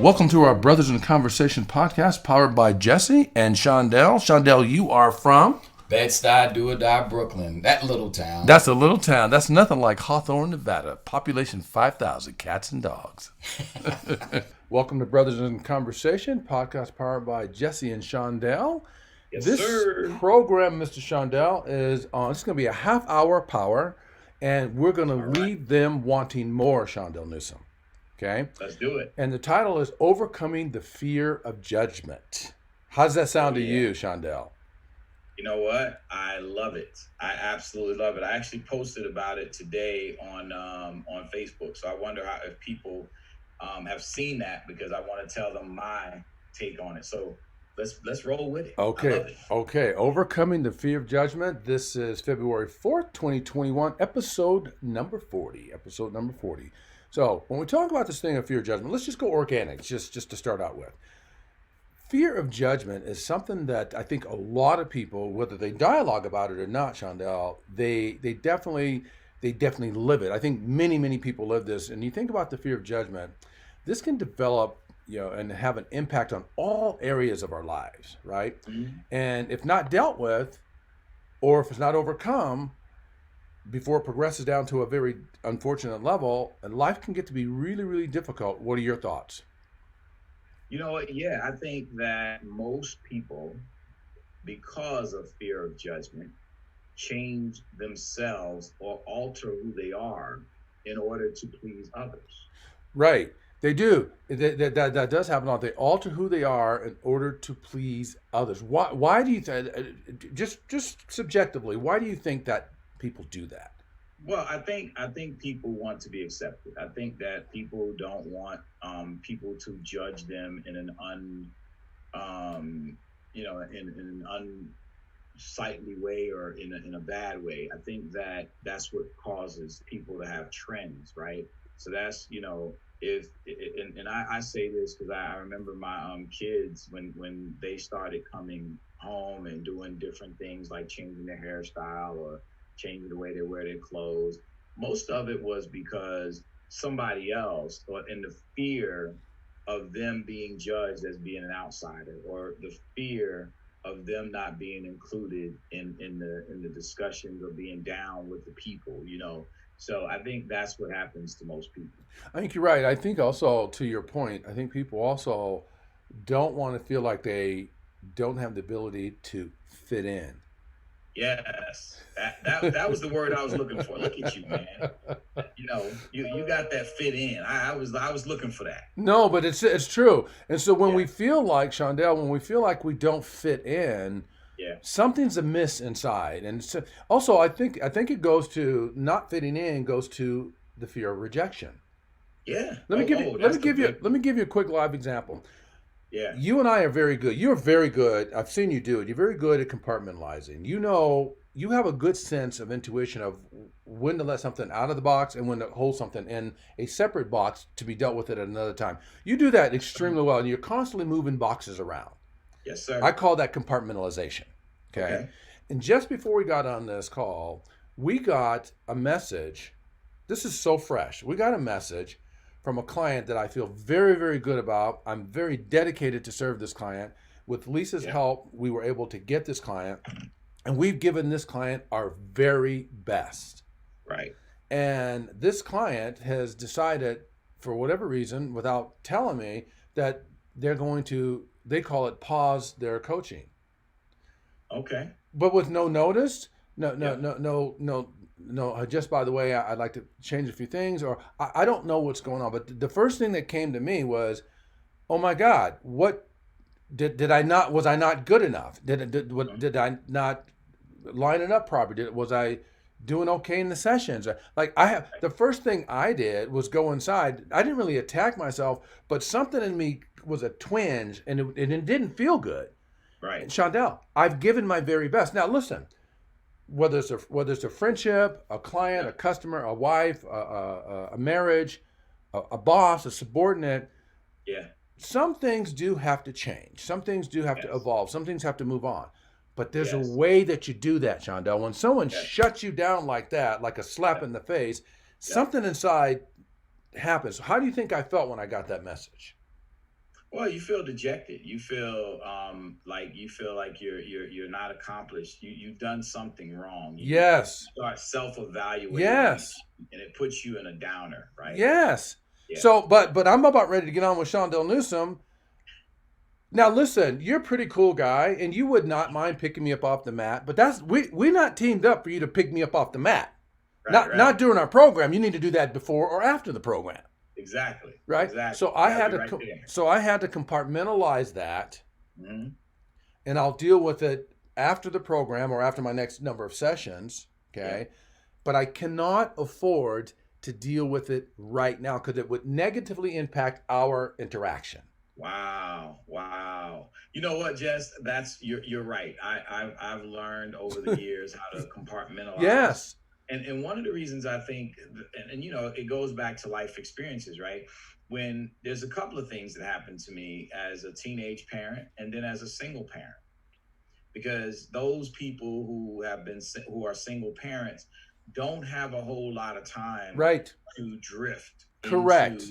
Welcome to our Brothers in Conversation podcast powered by Jesse and Shondell. Shondell, you are from? Bed-Stuy, do-or-die, Brooklyn. That little town. That's a little town. That's nothing like Hawthorne, Nevada. Population 5,000 cats and dogs. Welcome to Brothers in Conversation, podcast powered by Jesse and Shondell. Yes, this sir. program, Mr. Shondell, is on. It's going to be a half-hour power, and we're going to leave them wanting more, Shondell Newsom. Okay? Let's do it. And the title is Overcoming the Fear of Judgment. How does that sound to you, Shondell? You know what? I love it. I absolutely love it. I actually posted about it today on Facebook. So I wonder if people have seen that, because I want to tell them my take on it. So let's roll with it. Okay. I love it. Okay. Overcoming the Fear of Judgment. This is February 4th, 2021, episode number 40. So when we talk about this thing of fear of judgment, let's just go organic, just to start out with. Fear of judgment is something that I think a lot of people, whether they dialogue about it or not, Shondell, they definitely live it. I think many people live this. And you think about the fear of judgment, this can develop, and have an impact on all areas of our lives, right? Mm-hmm. And if not dealt with, or if it's not overcome, before it progresses down to a very unfortunate level, life can get to be really, really difficult. What are your thoughts? You know what? Yeah, I think that most people, because of fear of judgment, change themselves or alter who they are in order to please others. Right. They do. That does happen a lot. They alter who they are in order to please others. Why do you think, just subjectively, why do you think that people do that? Well, I think people want to be accepted. I think that people don't want people to judge them in an in an unsightly way, or in a bad way. I think that that's what causes people to have trends, right? So that's, I say this because I remember my kids when they started coming home and doing different things like changing their hairstyle or changing the way they wear their clothes. Most of it was because somebody else, or in the fear of them being judged as being an outsider, or the fear of them not being included in the discussions of being down with the people, So I think that's what happens to most people. I think you're right. I think also, to your point, I think people also don't want to feel like they don't have the ability to fit in. Yes, that was the word I was looking for. Look at you, man. You got that fit in. I was looking for that. No, but it's true. And so when we feel like, Shondell, when we feel like we don't fit in, something's amiss inside. And so, also, I think it goes to not fitting in, goes to the fear of rejection. Yeah. Let me give you a quick live example. Yeah. You and I are very good. You're very good. I've seen you do it. You're very good at compartmentalizing. You have a good sense of intuition of when to let something out of the box and when to hold something in a separate box to be dealt with at another time. You do that extremely well, and you're constantly moving boxes around. Yes, sir. I call that compartmentalization. Okay. And just before we got on this call, we got a message. This is so fresh. We got a message from a client that I feel very, very good about. I'm very dedicated to serve this client. With Lisa's help, we were able to get this client, and we've given this client our very best. Right. And this client has decided, for whatever reason, without telling me, that they're going to, they call it pause their coaching. Okay. But with no notice, no. Just by the way, I'd like to change a few things, or I don't know what's going on. But the first thing that came to me was, oh my God, what did I not? Was I not good enough? Did I not line it up properly? Was I doing okay in the sessions? The first thing I did was go inside. I didn't really attack myself, but something in me was a twinge, and it didn't feel good. Right. And Shondell, I've given my very best. Now listen. Whether it's a friendship, a client, a customer, a wife, a marriage, a boss, a subordinate, some things do have to change. Some things do have to evolve. Some things have to move on. But there's a way that you do that, Shondell. When someone shuts you down like that, like a slap in the face, something inside happens. How do you think I felt when I got that message? Well, you feel dejected. You feel like you're not accomplished. You've done something wrong. You Yes. start self-evaluating, Yes. and it puts you in a downer, right? Yes. Yeah. So, but I'm about ready to get on with Shondell Newsom. Now, listen, you're a pretty cool guy, and you would not mind picking me up off the mat. But we're not teamed up for you to pick me up off the mat. Right. Not Right. during our program. You need to do that before or after the program, Exactly. right? Exactly. So You I gotta had be to right there. compartmentalize that, Hmm. and I'll deal with it after the program or after my next number of sessions. Yeah. Okay, but I cannot afford to deal with it right now because it would negatively impact our interaction. Wow. Wow. You know what, Jess? You're right. I've learned over the years how to compartmentalize. Yes. And one of the reasons I think, and it goes back to life experiences, right? When there's a couple of things that happened to me as a teenage parent and then as a single parent, because those people who are single parents don't have a whole lot of time Right. to drift into Correct.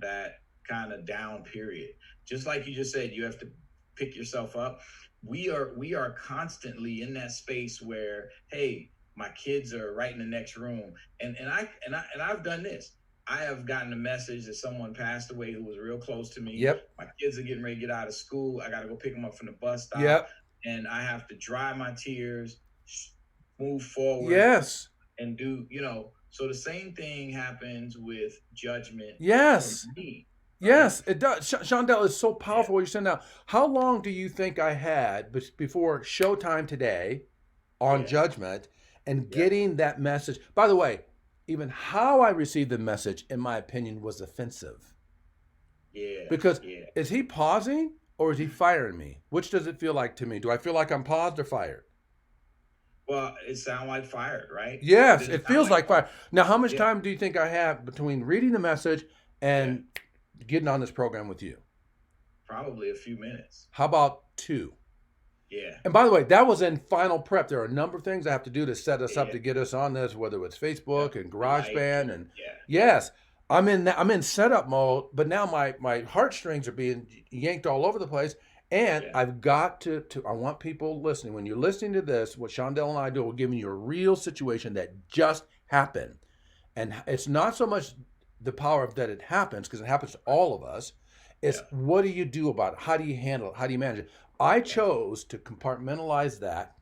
that kind of down period. Just like you just said, you have to pick yourself up. We are constantly in that space where, hey, my kids are right in the next room, and I've done this. I have gotten a message that someone passed away who was real close to me. Yep. My kids are getting ready to get out of school. I got to go pick them up from the bus stop, Yep. and I have to dry my tears, move forward, Yes. and so the same thing happens with judgment for Yes. me, right? Yes, it does. Shondell is so Yeah. powerful what you're saying now. How long do you think I had before showtime today on Yeah. judgment and Yep. getting that message? By the way, even how I received the message, in my opinion, was offensive. Yeah. Because Yeah. is he pausing or is he firing me? Which does it feel like to me? Do I feel like I'm paused or fired? Well, it sounds like fired, right? Yes, Did it it sound feels like like fired? fire. Now, how much Yeah. time do you think I have between reading the message Yeah. and getting on this program with you? Probably a few minutes. How about 2? Yeah. And by the way, that was in final prep. There are a number of things I have to do to set us up Yeah. to get us on this, whether it's Yep. Facebook and The mic GarageBand and and yeah. Yeah. yes, I'm in setup mode, but now my heartstrings are being yanked all over the place. And Yeah. I've got to I want people listening. When you're listening to this, what Shondell and I do, we're giving you a real situation that just happened. And it's not so much the power of that it happens, because it happens to all of us. It's Yeah. what do you do about it? How do you handle it? How do you manage it? I Yeah. chose to compartmentalize that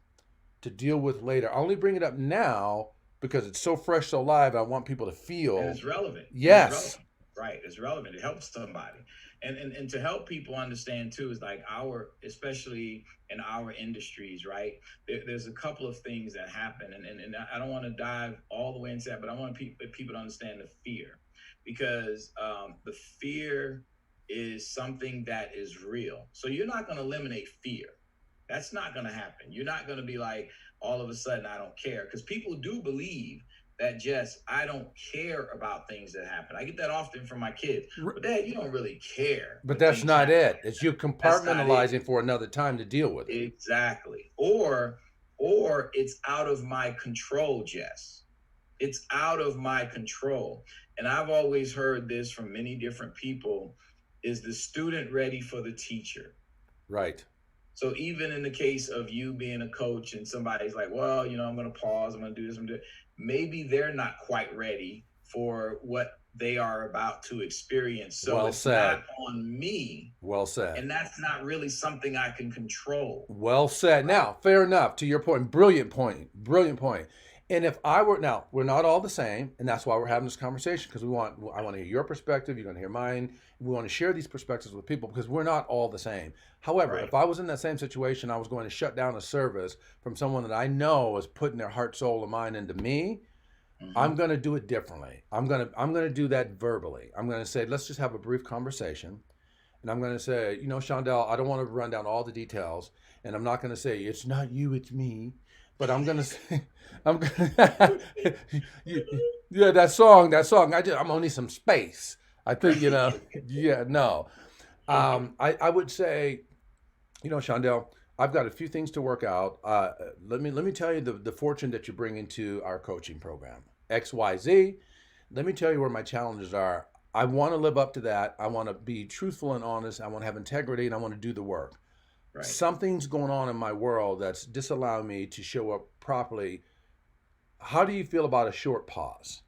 to deal with later. I only bring it up now because it's so fresh, so live. I want people to And feel it's relevant. And it's yes, relevant. Right. It's relevant. It helps somebody. And to help people understand too is like especially in our industries, right? There's a couple of things that happen, and I don't want to dive all the way into that, but I want people to understand the fear, because the fear is something that is real. So you're not going to eliminate fear. That's not going to happen. You're not going to be like, all of a sudden, I don't care. Because people do believe that, Jess, I don't care about things that happen. I get that often from my kids. But Dad, you don't really care but when that's things not happen it. like It's that. you That's not it. compartmentalizing for another time to deal with it. Exactly. Or it's out of my control, Jess. It's out of my control. And I've always heard this from many different people: is the student ready for the teacher? Right. So even in the case of you being a coach and somebody's like, well, I'm going to pause, I'm going to do this, I'm going to do it. Maybe they're not quite ready for what they are about to experience. So Well it's said. not on me. Well said. And that's not really something I can control. Well said. Now, fair enough. To your point, brilliant point. Brilliant point. And if I were now, we're not all the same, and that's why we're having this conversation, because I want to hear your perspective, you're going to hear mine. We want to share these perspectives with people because we're not all the same. However, Right. if I was in that same situation, I was going to shut down a service from someone that I know is putting their heart, soul, and mind into me. I'm going to do it differently. I'm going to do that verbally. I'm going to say, let's just have a brief conversation. And I'm going to say, Shondell, I don't want to run down all the details. And I'm not going to say, it's not you, it's me. But I'm going to say, I'm going to, yeah, that song. I'm only some space. I think, yeah, no. I would say, Shondell, I've got a few things to work out. Let me tell you the fortune that you bring into our coaching program. XYZ. Let me tell you where my challenges are. I want to live up to that. I want to be truthful and honest. I want to have integrity, and I want to do the work. Right. Something's going on in my world that's disallowing me to show up properly. How do you feel about a short pause?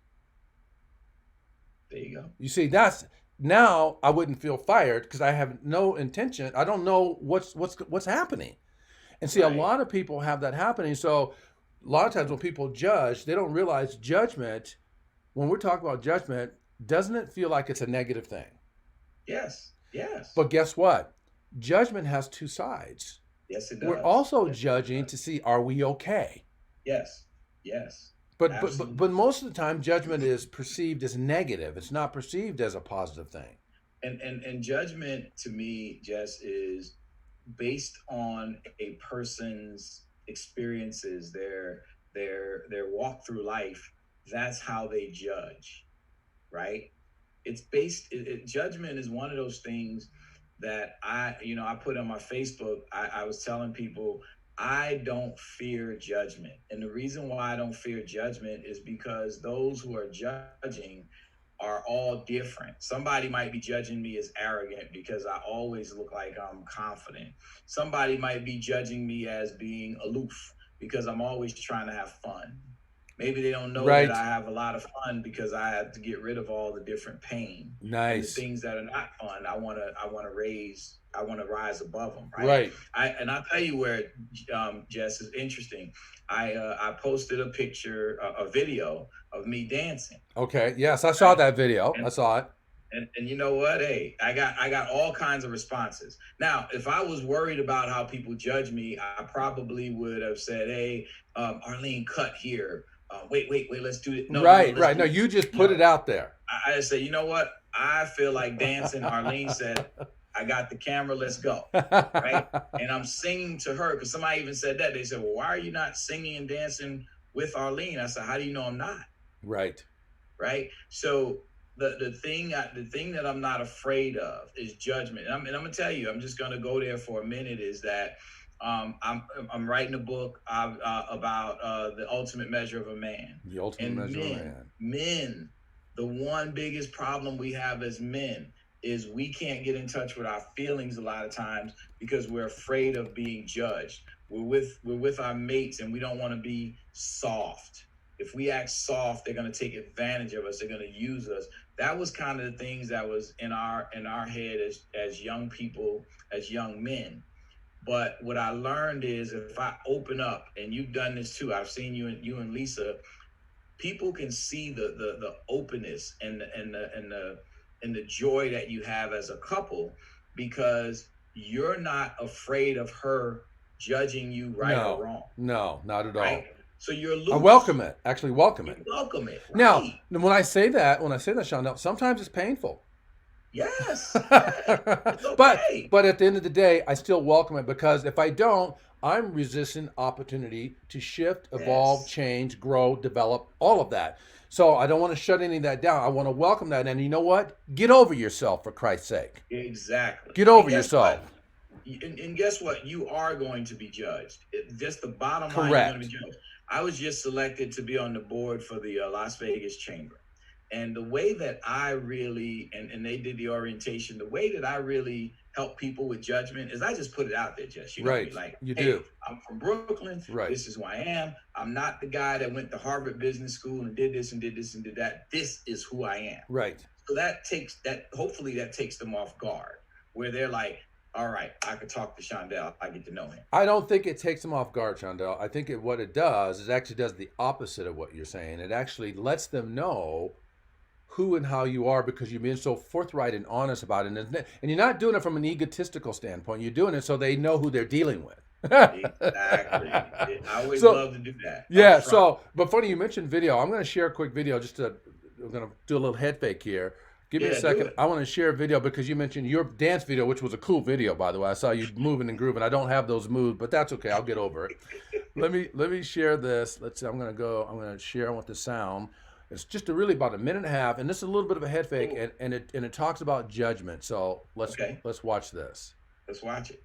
There you go. You see, that's now I wouldn't feel fired because I have no intention. I don't know what's happening. And see, a Right. lot of people have that happening. So a lot of times when people judge, they don't realize judgment, when we're talking about judgment, doesn't it feel like it's a negative thing? Yes. Yes. But guess what? Judgment has two sides. Yes, it does. We're also Yes, judging to see, are we okay? Yes. Yes. But Absolutely. most of the time, judgment is perceived as negative. It's not perceived as a positive thing. And judgment to me, Jess, is based on a person's experiences, their walk through life. That's how they judge, right? It's based. Judgment is one of those things that I put on my Facebook. I was telling people I don't fear judgment, and the reason why I don't fear judgment is because those who are judging are all different. Somebody might be judging me as arrogant because I always look like I'm confident. Somebody might be judging me as being aloof because I'm always trying to have fun. Maybe they don't know Right. that I have a lot of fun because I have to get rid of all the different pain. And the Nice. things that are not fun, I want to rise above them, right? Right. I'll tell you where, Jess, is interesting. I posted a picture, a video of me dancing. Okay. Yes, I saw that video. I saw it. And you know what? Hey, I got all kinds of responses. Now, if I was worried about how people judge me, I probably would have said, "Hey, Arlene, cut here. Wait, let's do it." No, right. let's Right. do No, it. you just put it out there. I just say, you know what? I feel like dancing. Arlene said, "I got the camera. Let's go." Right? And I'm singing to her because somebody even said that. They said, "Well, why are you not singing and dancing with Arlene?" I said, "How do you know I'm not?" Right. Right. So the thing that I'm not afraid of is judgment. And I'm gonna tell you, I'm just gonna go there for a minute. Is that I'm writing a book about the ultimate measure of a man. The ultimate And measure of a man. Men, the one biggest problem we have as men is we can't get in touch with our feelings a lot of times because we're afraid of being judged. We're with our mates and we don't want to be soft. If we act soft, they're going to take advantage of us. They're going to use us. That was kind of the things that was in our head as young people, as young men. But what I learned is if I open up, and you've done this too, I've seen you and Lisa, people can see the openness and the joy that you have as a couple because you're not afraid of her judging you right or wrong. No, not at all. Right? So you're loose. I welcome it. Actually, welcome it. You welcome it. Right? Now, when I say that, Shondell, sometimes it's painful. Yes. It's okay. But at the end of the day, I still welcome it because if I don't, I'm resisting opportunity to shift, evolve, change, grow, develop, all of that. So I don't want to shut any of that down. I want to welcome that. And you know what? Get over yourself, for Christ's sake. Exactly. Get over yourself. And guess what? You are going to be judged. Just the bottom line, Correct. you're going to be judged. I was just selected to be on the board for the Las Vegas Chamber. And the way that I really, and they did the orientation, the way that I really help people with judgment is I just put it out there, Jess. You know right. me, like, you hey, do. I'm from Brooklyn. Right. This is who I am. I'm not the guy that went to Harvard Business School and did this and did this and did that. This is who I am. Right. So hopefully that takes them off guard, where they're like, all right, I could talk to Shondell. I get to know him. I don't think it takes them off guard, Shondell. I think what it does is actually does the opposite of what you're saying. It actually lets them know who and how you are because you're being so forthright and honest about it. And you're not doing it from an egotistical standpoint. You're doing it so they know who they're dealing with. Exactly. I always love to do that. Yeah. So, but funny you mentioned video. I'm going to share a quick video. We're going to do a little head fake here. Give me a second. I want to share a video because you mentioned your dance video, which was a cool video, by the way. I saw you moving and grooving. I don't have those moves, but that's okay. I'll get over it. Let me share this. Let's see. I'm going to share. I want the sound. It's just really about a minute and a half, and this is a little bit of a head fake, and it talks about judgment. So let's watch this. Let's watch it.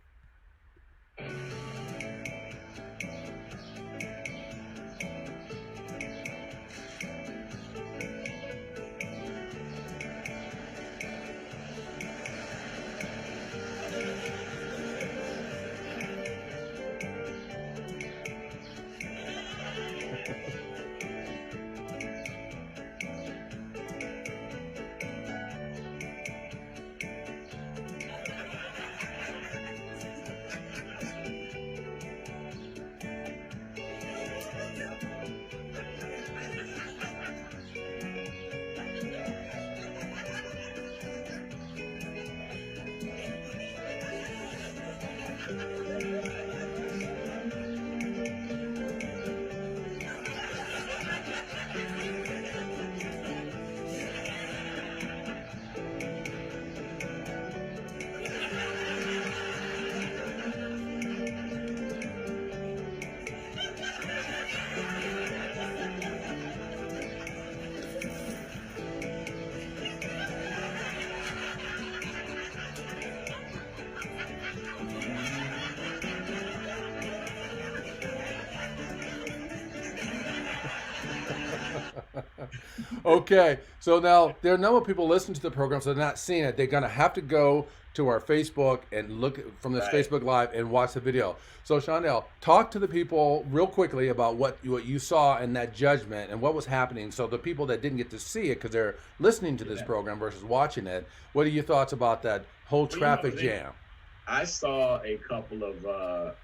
Okay, so now there are a number of people listening to the program, so they're not seeing it. They're gonna have to go to our Facebook and look from this Right. Facebook Live and watch the video. So Shondell, talk to the people real quickly about what you saw in that judgment and what was happening. So the people that didn't get to see it because they're listening to this Yeah. program versus watching it, what are your thoughts about that whole Well, traffic jam? I saw a couple of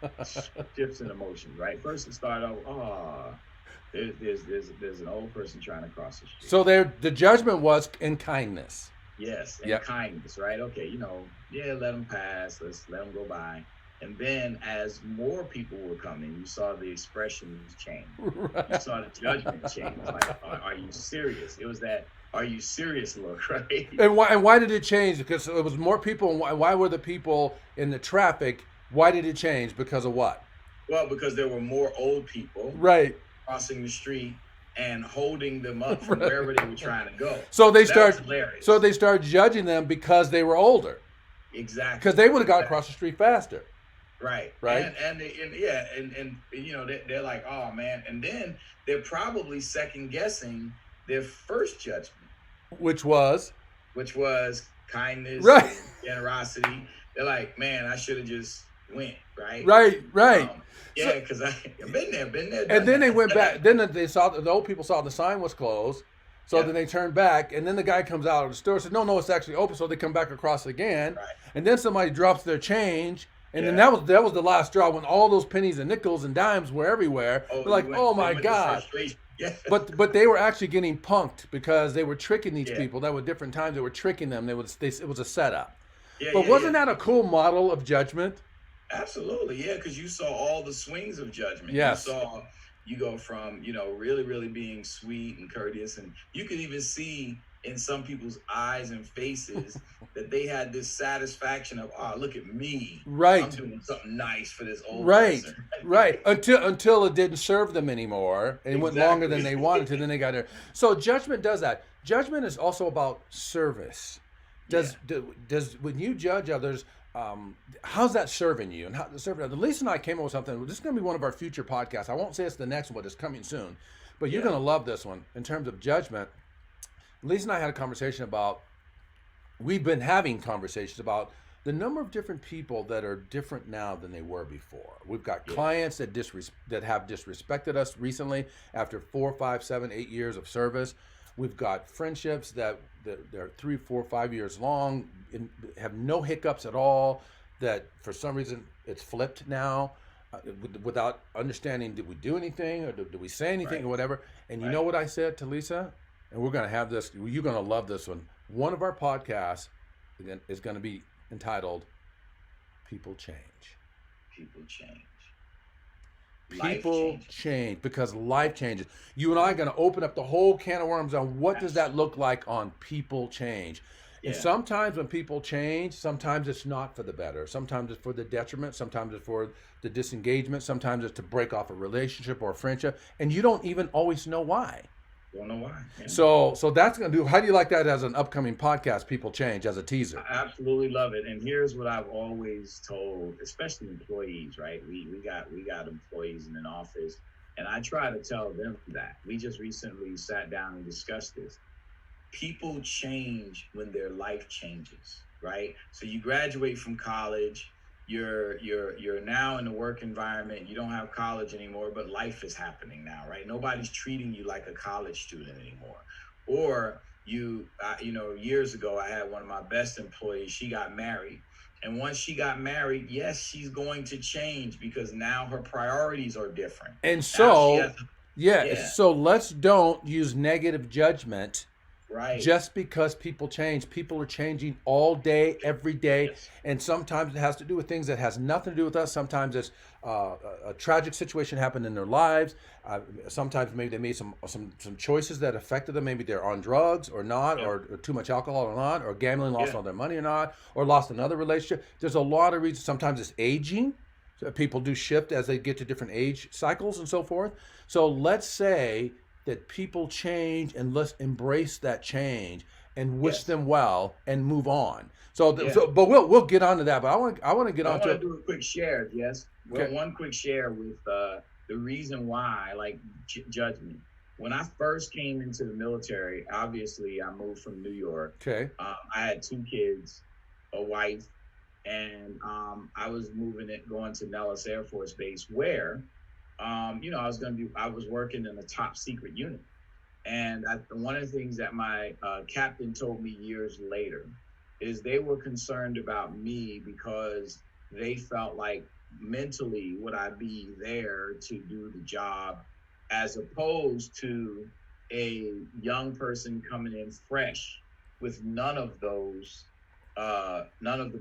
shifts in emotions. Right. First, it started off, there's an old person trying to cross the street. So the judgment was in kindness. Yes, and Yep. kindness, right? Okay, yeah, let them pass. Let's let them go by. And then, as more people were coming, you saw the expressions change. You saw the judgment change. Like, are you serious? It was that "Are you serious?" look, right? And why did it change? Because it was more people. And why were the people in the traffic? Why did it change? Because of what? Well, because there were more old people Right. crossing the street and holding them up from wherever they were trying to go. So they That start. was hilarious. So they start judging them because they were older. Exactly. Because they would have got across the street faster. Right. Right. They're like, oh man, and then they're probably second guessing their first judgment, Which was which was kindness, right. and generosity. They're like, man, I should have just went. Right. Right. Yeah, because I've been there. And then they went back. Then they saw the old people saw the sign was closed. So Yeah. then they turned back, and then the guy comes out of the store and says, no, it's actually open. So they come back across again, Right. and then somebody drops their change, and then Yeah. that was the last straw when all those pennies and nickels and dimes were everywhere. They're like, oh my God. Yeah. But they were actually getting punked because they were tricking these Yeah. people. That were different times. They were tricking them. It was a setup. Yeah, But yeah, wasn't yeah. that a cool model of judgment? Absolutely, yeah, because you saw all the swings of judgment. Yes. You go from, really, really being sweet and courteous, and you could even see in some people's eyes and faces that they had this satisfaction of, oh, look at me. Right. I'm doing something nice for this old Right, person. right. Until it didn't serve them anymore, and it went longer than they wanted to. Then they got there. So judgment does that. Judgment is also about service. Does when you judge others, how's that serving you? And how serving others? Lisa and I came up with something. This is going to be one of our future podcasts. I won't say it's the next one, but it's coming soon. But you're Yeah. going to love this one in terms of judgment. Lisa and I had a conversation about. We've been having conversations about the number of different people that are different now than they were before. We've got Yeah. clients that have disrespected us recently after 4, 5, 7, 8 years of service. We've got friendships that they're 3, 4, 5 years long and have no hiccups at all. That for some reason it's flipped now, without understanding. Did we do anything or did we say anything Right. or whatever? And you Right. know what I said to Lisa? And we're going to have this. You're going to love this one. One of our podcasts is going to be entitled "People Change." People change. Life People changes. change because life changes. You and I are going to open up the whole can of worms on what does that look like on people change. And Yeah. sometimes when people change, sometimes it's not for the better. Sometimes it's for the detriment. Sometimes it's for the disengagement. Sometimes it's to break off a relationship or a friendship. And you don't even always know why. Don't know why. Yeah. So that's going to do. How do you like that as an upcoming podcast, People Change, as a teaser? I absolutely love it. And here's what I've always told, especially employees, right? We got employees in an office, and I try to tell them that. We just recently sat down and discussed this. People change when their life changes, right? So you graduate from college, you're now in the work environment. You don't have college anymore, but life is happening now, right? Nobody's treating you like a college student anymore. Or years ago, I had one of my best employees. She got married. And once she got married, yes, she's going to change because now her priorities are different. And Now she so, has- yeah, so let's don't use negative judgment right. just because people change. People are changing all day, every day. Yes. And sometimes it has to do with things that has nothing to do with us. Sometimes it's a tragic situation happened in their lives. Sometimes maybe they made some choices that affected them. Maybe they're on drugs or not, Yeah. or too much alcohol or not, or gambling, lost Yeah. all their money or not, or lost another relationship. There's a lot of reasons. Sometimes it's aging. So people do shift as they get to different age cycles and so forth. So let's say that people change, and let's embrace that change and wish Yes. them well and move on. So, Yeah. but we'll get onto that. But I want to get I onto want to do a quick share, yes. Well, Okay. one quick share with the reason why I like judgment. when I first came into the military, obviously I moved from New York. Okay. I had 2 kids, a wife, and I was going to Nellis Air Force Base, where, I was working in a top secret unit. And one of the things that my captain told me years later is they were concerned about me because they felt like mentally would I be there to do the job, as opposed to a young person coming in fresh with none of the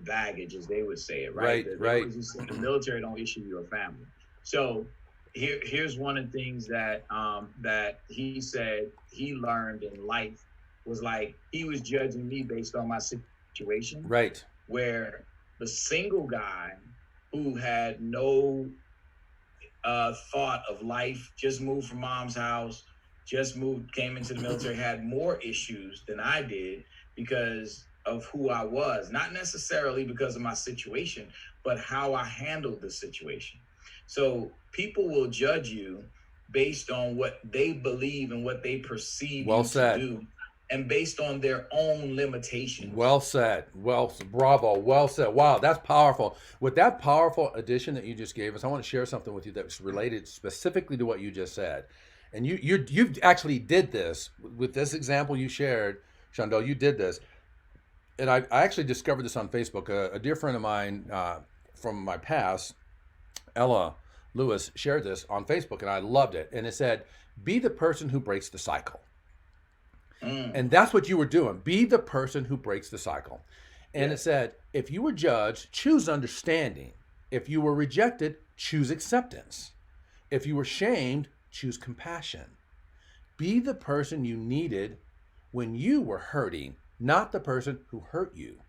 baggage, as they would say it, right? Right. The military don't issue you a family. So here's one of the things that he said he learned in life was, like, he was judging me based on my situation. Right. Where the single guy who had no thought of life, just moved from mom's house, came into the military, had more issues than I did because of who I was, not necessarily because of my situation, but how I handled the situation. So people will judge you based on what they believe and what they perceive you to do, and based on their own limitations. Well said. Bravo. Well said. Wow, that's powerful. With that powerful addition that you just gave us, I want to share something with you that's related specifically to what you just said. And you actually did this with this example you shared, Shondell. You did this, and I actually discovered this on Facebook. A dear friend of mine from my past, Ella Lewis, shared this on Facebook, and I loved it. And it said, "Be the person who breaks the cycle." And that's what you were doing. Be the person who breaks the cycle. And it said, if you were judged, choose understanding. If you were rejected, choose acceptance. If you were shamed, choose compassion. Be the person you needed when you were hurting, not the person who hurt you.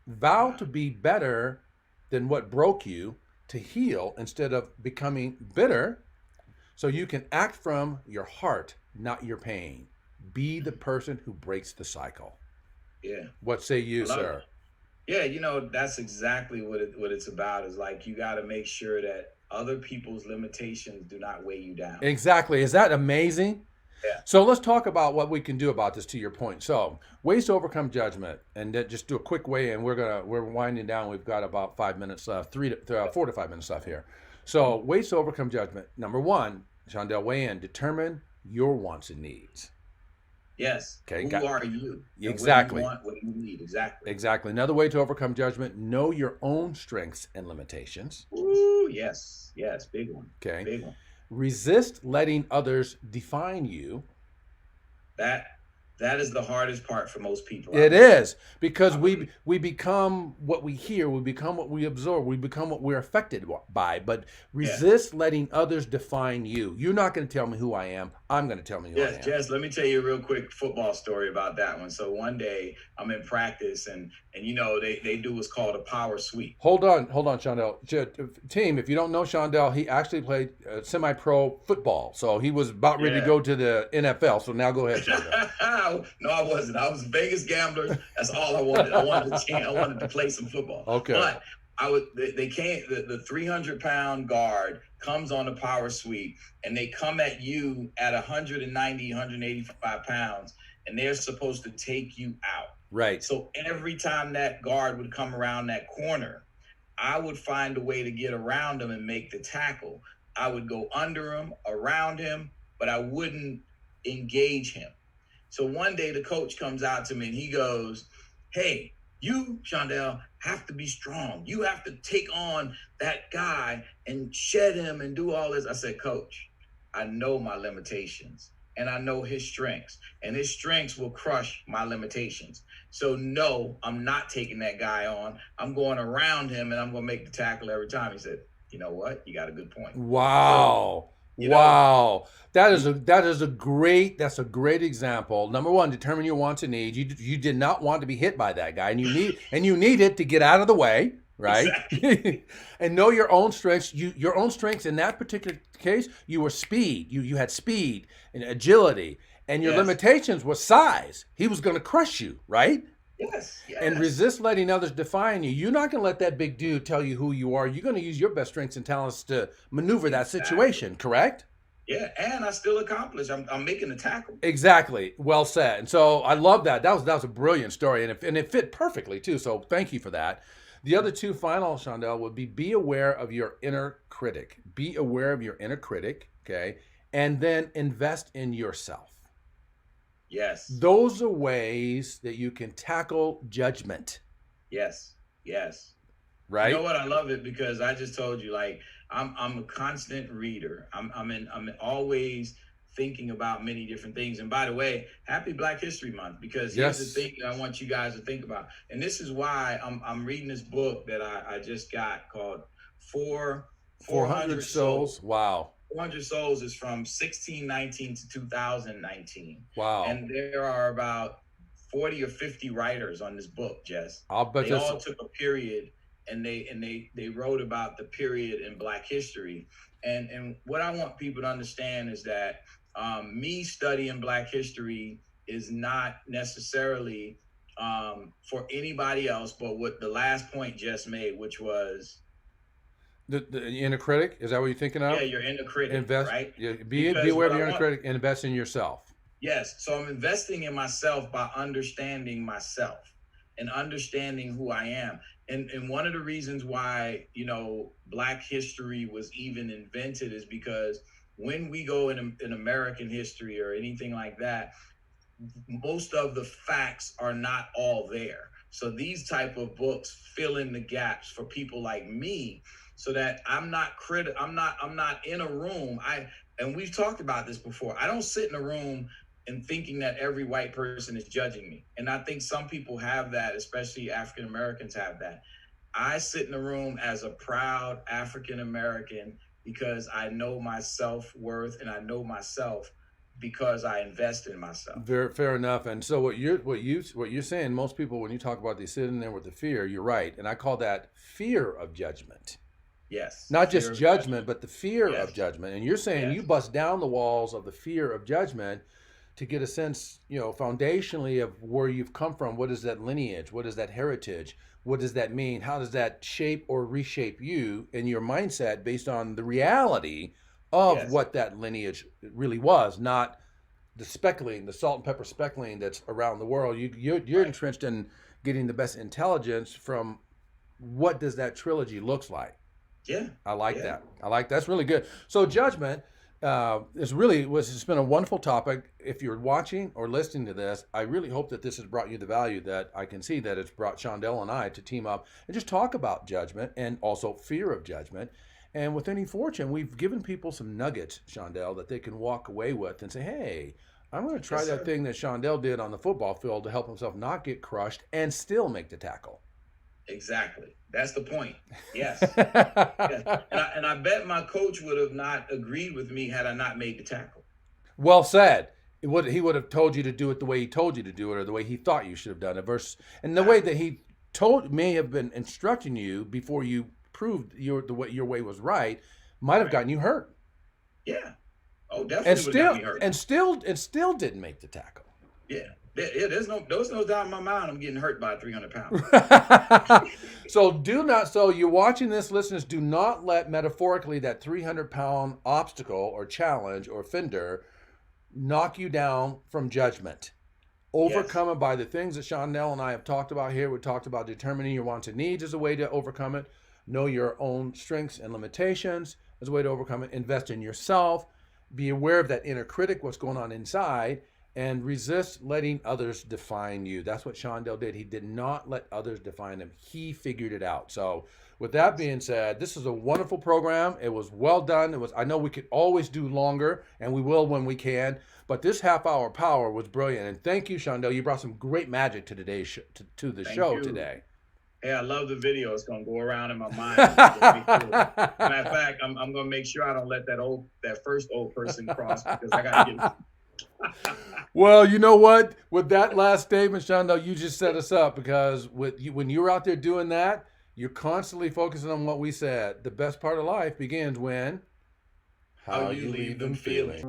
Vow to be better than what broke you, to heal instead of becoming bitter, so you can act from your heart, not your pain. Be the person who breaks the cycle. Yeah. What say you, sir? Yeah, that's exactly what it's about. Is like, you got to make sure that other people's limitations do not weigh you down. Exactly. Is that amazing? Yeah. So let's talk about what we can do about this, to your point. So, ways to overcome judgment, and just do a quick way, and we're winding down. We've got about 5 minutes left, 4 to 5 minutes left here. So, ways to overcome judgment. Number one, Shondell, weigh in. Determine your wants and needs. Yes. Okay. Who are you? Exactly. What do you need? Exactly. Exactly. Another way to overcome judgment: know your own strengths and limitations. Ooh, yes. Big one. Okay. Big one. Resist letting others define you. That is the hardest part for most people. It is, because we become what we hear, we become what we absorb, we become what we're affected by. But resist letting others define you. You're not going to tell me who I am. I'm going to tell me who I am. Jess, let me tell you a real quick football story about that one. So one day I'm in practice, and they do what's called a power sweep. Hold on, Shondell. Team, if you don't know Shondell, he actually played semi-pro football. So he was about ready to go to the NFL. So now go ahead, Shondell. No, I wasn't. I was Vegas gambler. That's all I wanted. I wanted to play some football. Okay. But the 300-pound guard comes on the power sweep, and they come at you at 190, 185 pounds, and they're supposed to take you out. Right. So every time that guard would come around that corner, I would find a way to get around him and make the tackle. I would go under him, around him, but I wouldn't engage him. So one day the coach comes out to me and he goes, "Hey, you, Shondell, have to be strong. You have to take on that guy and shed him and do all this." I said, "Coach, I know my limitations and I know his strengths, and his strengths will crush my limitations. So no, I'm not taking that guy on. I'm going around him and I'm going to make the tackle every time." He said, "You know what? You got a good point." Wow. Wow. That's a great example. Number one, determine your wants and needs. You did not want to be hit by that guy, and you need it to get out of the way, right? Exactly. And know your own strengths. Your own strengths in that particular case, you were speed. You had speed and agility, and your limitations were size. He was going to crush you, right? Yes. And resist letting others define you. You're not going to let that big dude tell you who you are. You're going to use your best strengths and talents to maneuver that situation, correct? Yeah, and I still accomplish. I'm making the tackle. Exactly. Well said. And so I love that. That was a brilliant story, and it fit perfectly too. So thank you for that. The other two final, Shondell, would be aware of your inner critic. Be aware of your inner critic, okay? And then invest in yourself. Yes. Those are ways that you can tackle judgment, Yes. Yes. You know right? what? I love it because I just told you, like, I'm a constant reader. I'm always thinking about many different things. And by the way, happy Black History Month, because here's the Yes. thing that I want you guys to think about. And this is why I'm reading this book that I just got called Four 400 400 Souls. souls. Wow. 400 Souls is from 1619 to 2019. Wow. And there are about 40 or 50 writers on this book, Jess. I'll bet They this. all took a period and they wrote about the period in Black history. And what I want people to understand is that me studying Black history is not necessarily for anybody else, but what the last point Jess made, which was, The inner critic, is that what you're thinking of? yeah, you're in the critic, Invest. right? Yeah, be Because aware what of I your inner want, critic and invest in yourself. yes. So I'm investing in myself by understanding myself and understanding who I am. And one of the reasons why, Black history was even invented is because when we go in American history or anything like that, most of the facts are not all there. So these type of books fill in the gaps for people like me, so that I'm not I'm not in a room. And we've talked about this before. I don't sit in a room and thinking that every white person is judging me. And I think some people have that, especially African Americans have that. I sit in a room as a proud African American because I know my self-worth and I know myself because I invest in myself. Very fair enough. And so what you're saying, most people when you talk about they sit in there with the fear, you're right. And I call that fear of judgment. Yes. Not Fear just of judgment, but the fear of Yes. judgment. And you're saying you Yes. bust down the walls of the fear of judgment to get a sense, foundationally of where you've come from. What is that lineage? What is that heritage? What does that mean? How does that shape or reshape you and your mindset based on the reality of Yes. what that lineage really was, not the speckling, the salt and pepper speckling that's around the world. You're Right. entrenched in getting the best intelligence from what does that trilogy looks like. Yeah. I like Yeah. that. That's really good. So judgment it's been a wonderful topic. If you're watching or listening to this, I really hope that this has brought you the value that I can see that it's brought Shondell and I to team up and just talk about judgment and also fear of judgment. And with any fortune, we've given people some nuggets, Shondell, that they can walk away with and say, hey, I'm going to try Yes, that sir. thing that Shondell did on the football field to help himself not get crushed and still make the tackle. Exactly. That's the point. Yes. Yes. And I bet my coach would have not agreed with me had I not made the tackle. Well said. He would have told you to do it the way he told you to do it, or the way he thought you should have done it. And the way that he may have been instructing you before you proved your way was right, might have Right. gotten you hurt, Yeah. Oh, and definitely would have got me hurt. still didn't make the tackle. Yeah. There's no doubt in my mind I'm getting hurt by 300 pounds. So you're watching this, listeners, do not let metaphorically that 300-pound obstacle or challenge or fender knock you down from judgment. Overcome it by the things that Shondell and I have talked about here. We talked about determining your wants and needs as a way to overcome it. Know your own strengths and limitations as a way to overcome it. Invest in yourself. Be aware of that inner critic, what's going on inside, and resist letting others define you. That's what Shondell did. He did not let others define him. He figured it out. So with that being said, this is a wonderful program. It was well done. I know we could always do longer, and we will when we can. But this half-hour power was brilliant. And thank you, Shondell. You brought some great magic to today's to the Thank show you. today. Hey, I love the video. It's gonna go around in my mind. Matter of fact, I'm gonna make sure I don't let that first old person cross because I gotta get. Well, you know what? With that last statement, Shondell, you just set us up because when you're out there doing that, you're constantly focusing on what we said. The best part of life begins when How you leave them feeling.